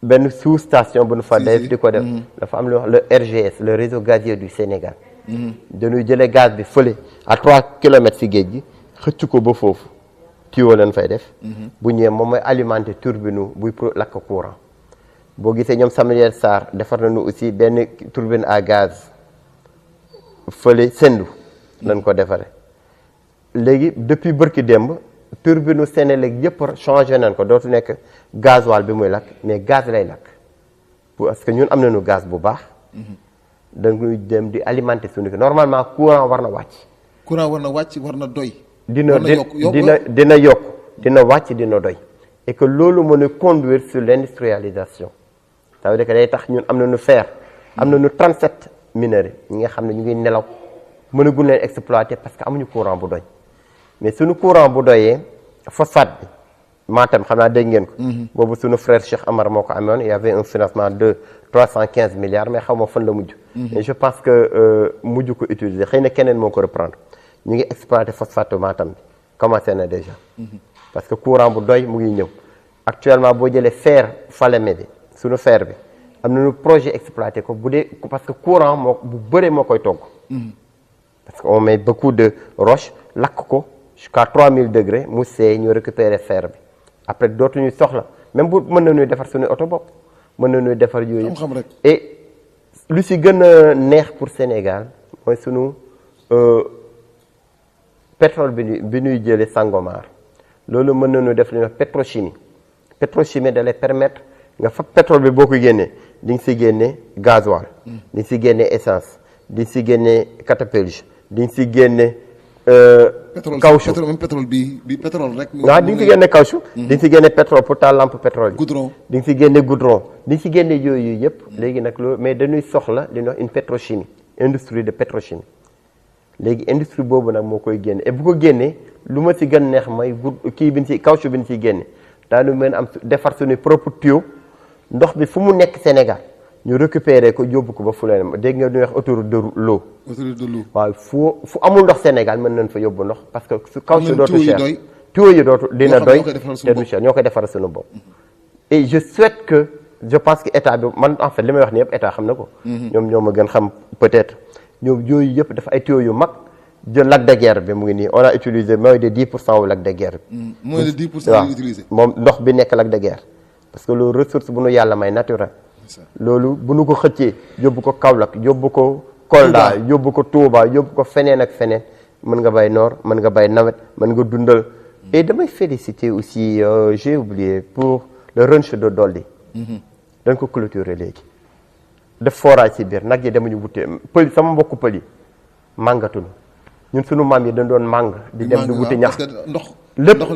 benn sous-station bu nu fa def di ko def dafa am lu wax le RGS le réseau gazier du Sénégal dañuy jëlee gaz bi fële à 3 kilomètres si géej gi xëcc ko ba foofu tuyau lañ fay def bu ñëwee moom mooy alimenter turbine buy lakk courant boo gisee ñoom Samuel Sarr defar nañu aussi benn turbine à gaz fële Sendou lañ ko defaree léegi depuis bërki démb turbine u Sénélec yëpp changé nañ ko dootu nekk gasoil bi muy lakk mais gaz lay lakk parce que ñun am nañu gaz bu baax dañuy dem di alimenter suñu ko normalement courant war na wàcc. courant war na wàcc war na doy. dina yokk dina wàcc dina doy et que loolu mën a conduire sur l'industrialisation ça veut dire que day tax ñun am nañu fer am nañu 37 minerais ñi nga xam ne ñu ngi nelaw mën a gun leen exploiter parce que amuñu courant bu doy mais suñu courant bu doyee phosphate bi Matam xam naa dégg ngeen ko. boobu suñu frère Cheikh Amar moo ko amoon il y avait un financement de 315 milliards mais xaw ma fan la mujj. et je pense que mujj ko utiliser xëy na keneen moo ko reprendre ñu ngi exploiter phosphate Matam bi commencé na déjà. parce que courant bu doy mu ngi ñëw actuellement boo jëlee fer Falémé bi suñu fer bi am nañu projet exploité ko bu dee parce que courant moo bu bëree moo koy togg. parce que on met beaucoup de roche lakk ko jusqu'à 3000 degrés mu seey ñu récupérer fer bi après dootuñu soxla même bu mën nañuy defar suñu oto bopp mën nañuy defar yooyu. xam-xam rek et lu si gën a neex pour Sénégal mooy sunu pétrole bi ñuy jëlee Sangomar loolu mën nañu def li ñuy wax pétrochimie pétrochimie da lay permettre nga fa pétrole bi boo ko génnee di nga si génne gasoil di nga si génne essence di nga si génne catapulge di nga si génne caoutchouc même pétrole bi pétrole rek. waaw di nga si génne caoutchouc di nga si génne pétrole pour taal lampe pétrole yi. goudron di nga si génne goudron di nga si génne yooyu yëpp. léegi nag loolu mais dañuy soxla li ñuy wax une pétrochimie industrie de pétrochimie léegi industrie boobu nag moo koy génne et bu ko génnee lu ma si gën neex mooy kii bi ñu si caoutchouc bi ñu siy génne daanu mën am defar suñu propre tuyau ndox bi fu mu nekk Sénégal ñu récupérer ko yóbbu ko ba fu leen dégg nga ñuy wax autoroute de l'eau. autoroute de l'eau waaw fu amul ndox Sénégal mën nañ fa yóbbu ndox parce que su caoutchouc dootu cher doy tuyau yi dootu dina doy te du cher ñoo koy defaral suñu bopp. et je souhaite que je pense que état bi man en fait li may wax ni yëpp état xam na ko. ñoom ñoo ma gën xam peut-être ñoom yooyu yëpp dafa ay tuyau yu mag jël lac de Guiers bi mu ngi nii on a utilisé moins de 10% wu lac de Guiers bi. moins de 10% utilisé. moom ndox bi nekk lac de Guiers parce que loolu ressource bu nu yàlla may naturel. loolu bu nu ko xëccee yóbbu ko Kaolack yóbbu ko Kolda yóbbu ko Touba yóbbu ko feneen ak feneen mën nga bay noor mën nga bay nawet mën nga dundal. et damay féliciter aussi j'ai oublié pour le ranch de Dolly. dañ ko clôturer léegi. def forage ci biir nag yi demuñu wutee pël sama mbokku pël yi màngatuñu ñun sunu maam yi dañ doon màng. di dem di wuti ñax parce que ndox.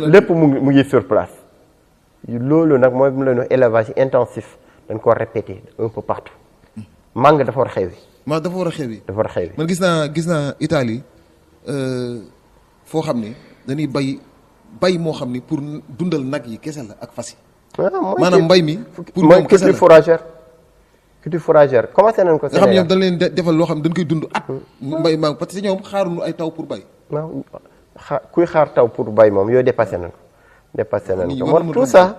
lépp mu ngi sur place. loolu nag mooy mu leen élevage intensif. dañ ko répété un peu partout mangue dafa war a xewi. dafa war a xewi. dafa war a xewi. man gis naa Italie foo xam ne dañuy bay moo xam ni pour dundal nag yi kese la ak fas yi. maanaam mbay mi. pour mooy culture fourragère commencé nañ ko. nga xam ñoom dañ leen defal loo xam ne dañ koy dund at. mbay maa parce que ñoom xaaruñu ay taw pour bay. waaw kuy xaar taw pour bay moom yooyu dépassé nañ ko. moo tout ça.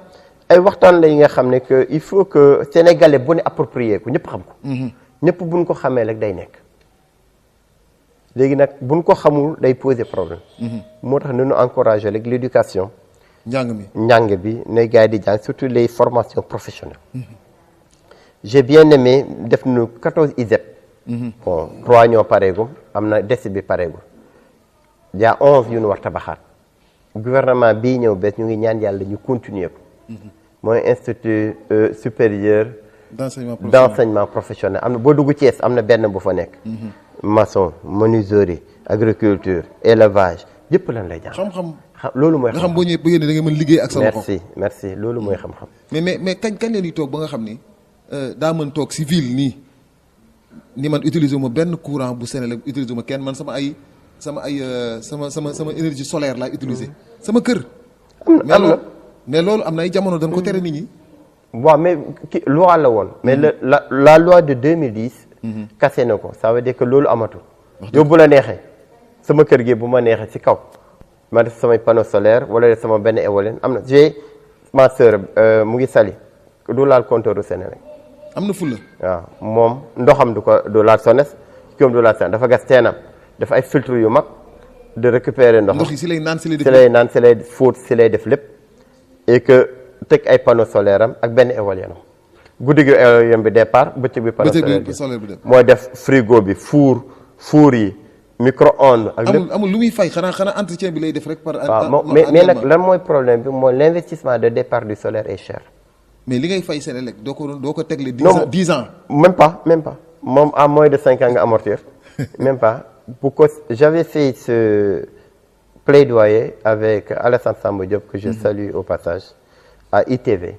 ay waxtaan la yi nga xam ne que il faut que sénégalais bu ne approprié ko ñëpp xam ko. ñëpp buñ ko xamee rek day nekk. léegi nag buñ ko xamul day poser problème. moo tax nañu encourager rek l'éducation. njàng bi ne gars yi di jàng surtout les formations professionnelles. j'ai bien aimé def nañu 14 ISEP. bon 3 ñoo pareegum am na des bi pareegum. y a 11 yu ñu war tabaxaat. gouvernement bii ñëw bees ñu ngi ñaan yàlla ñu continuer ko. mooy institut supérieur d'enseignement professionnel am na boo dugg Thiès am na benn bu fa nekk. maçon menuiserie agriculture élevage yëpp lan lay jàng. xam-xam loolu mooy. nga xam boo ñëwee ba yéene da nga mën liggéey ak sa loxo. merci loolu mooy xam-xam. mais kañ leen di toog ba nga xam ni daa mën toog si ville nii ni man utiliser ma benn courant bu Sénégal utiliser ma kenn man sama énergie solaire laay utiliser. sama kër. am na mais loolu am na ay jamono dañ ko tere nit ñi. waaw mais loi la woon. mais la loi de 2010. kase na ko ça veut dire que loolu amatul. yow bu la neexee sama kër gi bu ma neexee ci kaw ma def samay panneau solaire wala def sama benn éolienne am na j'ai ma sœur mu ngi Saly du laal compteur du Sénégal. am na fulla. waaw moom ndoxam du laal SONES kiwam du laal SONES dafa gas teenam dafa ay filtre yu mag de récupérer ndox yi si lay naan si lay fóot si lay def lépp. et que teg ay panneau solaire am ak benn éolienne am guddi gi éolienne bi départ bëccëg bi panneau solaire bi mooy def frigo bi four yi micro-ondes ak lépp amul lu muy fay xanaa entretien bi lay def rek par waaw mais nag lan mooy problème bi mooy l'investissement de départ du solaire est cher. mais li ngay fay Sénélec doo ko tegle 10 ans même pas moom à moins de 5 ans nga amortir même pas j'avais fait ce plaidoyer avec Alassane Samba Diop que je salue au passage à ITV.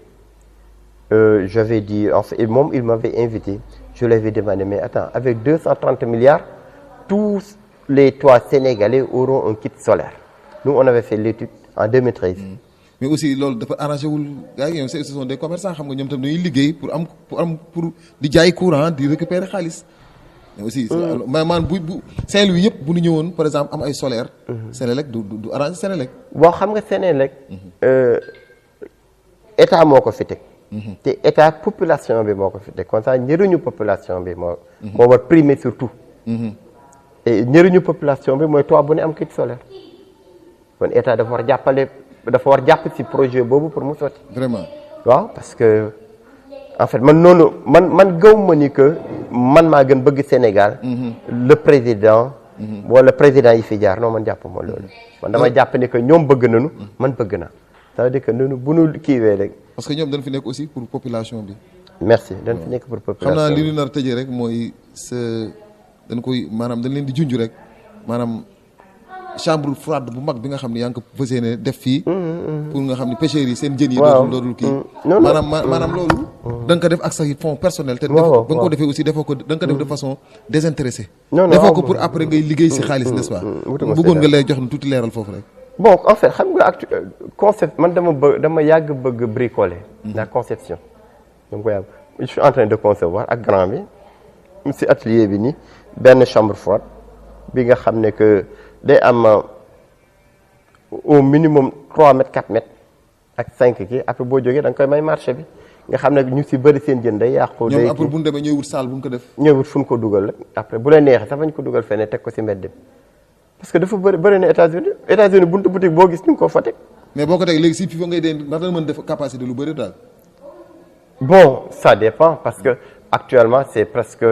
J'avais dit en fait il m'avait invité je lui avais demandé mais attends avec 230 milliards tous les toits sénégalais auront un kit solaire nous on avait fait l'étude en 2013. mais aussi loolu dafa arrangé wul gars yi ce sont des commerçants xam nga ñoom tam dañuy liggéey pour di jaay courant di récupérer xaalis. mais aussi maanaam bu Saint-Louis yëpp bu ñu ñëwoon par exemple am ay solaire Sénélec du arrangé Sénélec. boo xam nga Sénélec état moo ko fi teg. te état population bi moo ko fi teg comme ça njëriñu population bi moo war primer surtout. et njëriñu population bi mooy toit bu ne am kit solaire kon état dafa war jàpp ci projet boobu pour mu sotti. vraiment waaw parce que en fait man gaw ma ni que man maa gën bëgg Sénégal. le président. wala président yi fi jaar non man jàpp ma loolu. man dama jàpp ni que ñoom bëgg nañu man bëgg naa. c'est-à-dire que noonu bu nu kiiwee rek. parce que ñoom dañ fi nekk aussi pour population bi. merci dañ fi nekk pour population xam naa li ñu nar a tëjee rek mooy dañ leen di junj rek maanaam chambre froide bu mag bi nga xam ne yaa ngi ko fas yéene def fii. pour nga xam ne pêcheurs yi seen jën yi. dootul kii. maanaam loolu. da nga ko def ak sa fonds personnel. te ba nga ko defee aussi defoo ko da nga ko def de façon désintéressée. defoo ko pour après ngay liggéey si xaalis n'est-ce pas. bëggoon nga lay jox na tuuti leeral foofu rek. bon en fait xam nga concept man dama yàgg bëgg bricoler. la conception. dama ko yàgg je suis en train de concevoir ak grand bi si atelier bi nii benn chambre froide bi nga xam ne que day am au minimum 3 mètres 4 mètres ak 5 kii après boo jógee da nga koy may marché bi nga xam ne ñu si bëri seen jën day yàqu. ñoom après bu ñu demee ñooy wut salle bu ñu ko def. ñooy wut fu ñu ko dugal rek après bu la neexee sax bañ ko dugal feneen teg ko si mbedd bi parce que dafa bëri na États-Unis buntu boutique boo gis ñu ngi ko fa teg. mais boo ko teg léegi si fi fa ngay dee ndax dana mën def capacité lu bëri daal. bon ça dépend parce que actuellement c'est presque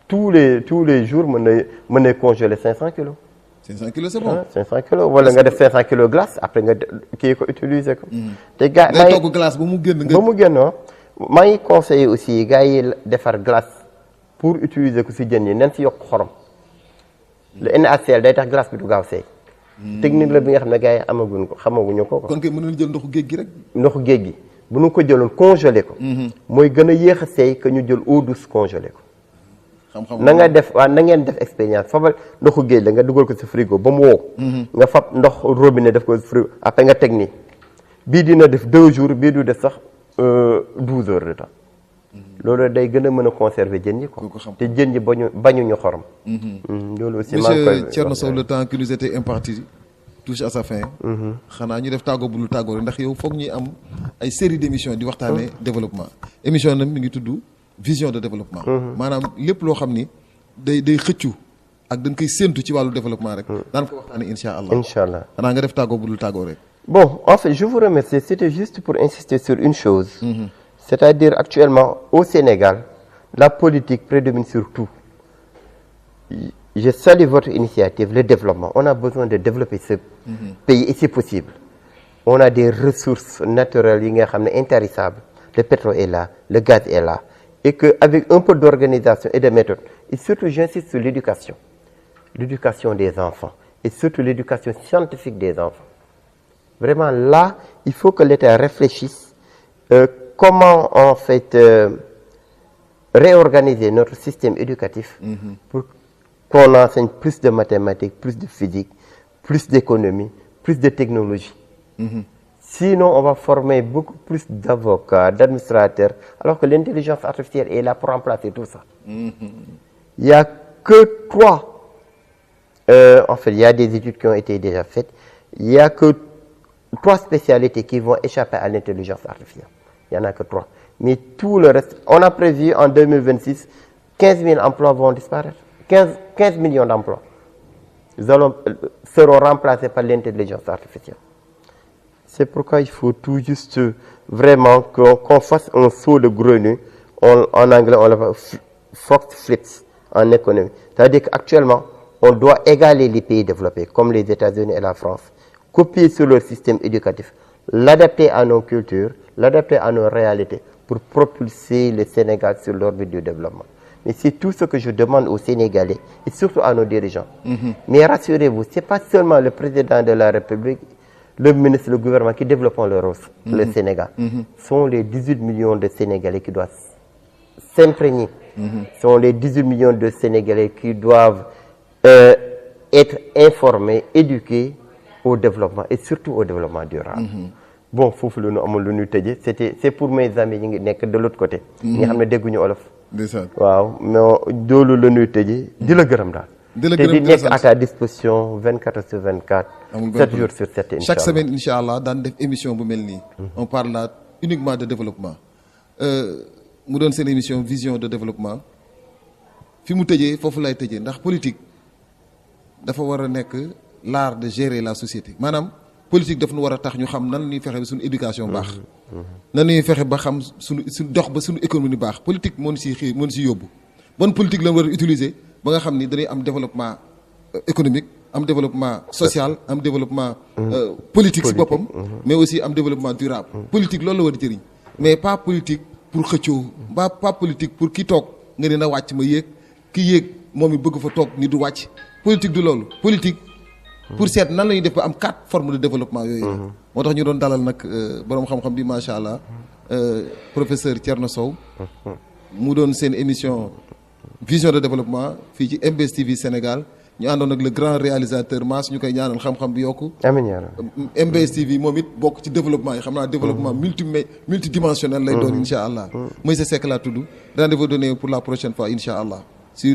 tous les jours mën na congeler 500 kilos. 500 kilos c'est bon. 500 kilos wala nga def 500 kilos glace après nga kii ko utiliser ko. te gars ngay togg glace ba mu génn. ba mu génn maa ngi conseillé aussi gars yi defar glace pour utiliser ko si jën yi nen si yokk xorom. le NaCl day tax glace bi du gaaw seey. technique la bi nga xam ne gars yi xamaguñu ko. kon kay mën nañu jël ndoxu géej gi rek. ndoxu géej gi bu ñu ko jëloon congelé ko. mooy gën a yéex a seey que ñu jël eau douce congelé ko. na ngeen def expérience fabal ndoxu géej la nga dugal ko sa frigo ba mu wow. nga fab ndox robinet def ko frigo après nga teg nii bii dina def 2 jours bii du def sax 12 heures de temps. loolu day gën a mën a conserver jën yi quoi. te jën yi bañuñu xorom. loolu aussi monsieur Thierno Sow le temps qui nous était imparti touche à sa fin. xanaa ñu def tàggoo bu lu tàggoo ndax yow foog ñuy am ay série d'émissions di waxtaanee développement. émission nag mi ngi tudd vision de développement. maanaam lépp loo xam ni day xëccu ak dañ koy séentu ci wàllu développement rek. daan ko waxtaanee incha allah. incha allah xanaa nga def tàggoo bu lu tàggoo rek. bon en fait je vous remercie c'était juste pour insister sur une chose. C'est-à-dire actuellement au Sénégal la politique prédomine sur tout. Je salue votre initiative, le développement. On a besoin de développer ce pays et c'est possible. On a des ressources naturelles yi nga xam ne intarissables. Le pétrole est là, le gaz est là. Et qu'avec un peu d'organisation et de méthode, et surtout j'insiste sur l'éducation. L'éducation des enfants et surtout l'éducation scientifique des enfants. Vraiment là, il faut que l'État réfléchisse comment en fait réorganiser notre système éducatif pour qu'on enseigne plus de mathématiques, plus de physique, plus d'économie, plus de technologie. Sinon, on va former beaucoup plus d'avocats, d'administrateurs, alors que l'intelligence artificielle est là pour remplacer tout ça. Il n'y a que 3. En fait, il y a des études qui ont été déjà faites. Il n'y a que 3 spécialités qui vont échapper à l'intelligence artificielle. Il n'y en a que 3. Mais tout le reste, on a prévu en 2026, 15 000 emplois vont disparaître. 15 millions d'emplois seront remplacés par l'intelligence artificielle. C'est pourquoi il faut tout juste vraiment qu'on fasse un saut de grenouille. En anglais, on l'appelle fox flips en économie. C'est-à-dire qu'actuellement, on doit égaler les pays développés, comme les États-Unis et la France, copier sur leur système éducatif, l'adapter à nos cultures, l'adapter à nos réalités pour propulser le Sénégal sur l'orbite du développement. Mais c'est tout ce que je demande aux Sénégalais et surtout à nos dirigeants. Mais rassurez-vous, ce n'est pas seulement le président de la République, le ministre, le gouvernement qui développent le Sénégal. Ce sont les 18 millions de Sénégalais qui doivent s'imprégner. Ce sont les 18 millions de Sénégalais qui doivent être informés, éduqués au développement et surtout au développement durable. Bon foofu lu nu amul lu ñuy tëjee c'est pour mes amis yi ngi nekk de l'autre côté. ñi nga xam ne dégguñu olof. ndeysaan waaw mais doolu la ñuy tëjee di la gërëm daal. te di nekk à ta disposition 24 sur 24. 7 jours sur 7 chaque semaine incha allah daan def émission bu mel nii. on parle là uniquement de développement. mu doon seen émission vision de développement fi mu tëjee foofu lay tëjee ndax politique dafa war a nekk l'art de gérer la société maanaam politique daf nu war a tax ñu xam nan la ñuy fexe ba suñu éducation baax. nan la ñuy fexe ba xam suñu dox ba suñu économie baax politique moo ñu si yóbbu bonne politique la ñu war a utiliser ba nga xam ni dañuy am développement économique am développement social am développement politique si boppam. mais aussi am développement durable. politique loolu la war a jëriñ mais pas politique pour xëccoo pas politique pour ki toog nga ne na wàcc ma yéeg ki yéeg moom it bëgg fa toog ni du wàcc politique du loolu politique. pour seet nan la ñuy def ba am 4 formes de développement yooyu la. moo tax ñu doon dalal nag boroom xam-xam bi macha allah professeur Thierno Sow. mu doon seen émission vision de développement fii ci MBS TV Sénégal ñu àndoon ak le grand réalisateur Mass ñu koy ñaanal xam-xam bi yokku. amiin yaa rabbi. MBS TV moom it bokk ci développement yi xam naa développement multidimensionnel lay doon incha allah. Moïse Seck laa tudd rendez-vous donné pour la prochaine fois incha allah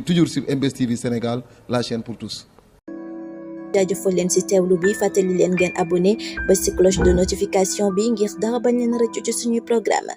toujours sur MBS TV Sénégal la chaîne pour tous. jaajëfal leen ci teewlu bi fàttali leen ngeen abonné ba ci cloche de notification bi ngir dara bañ leen rëccu ci suñuy programme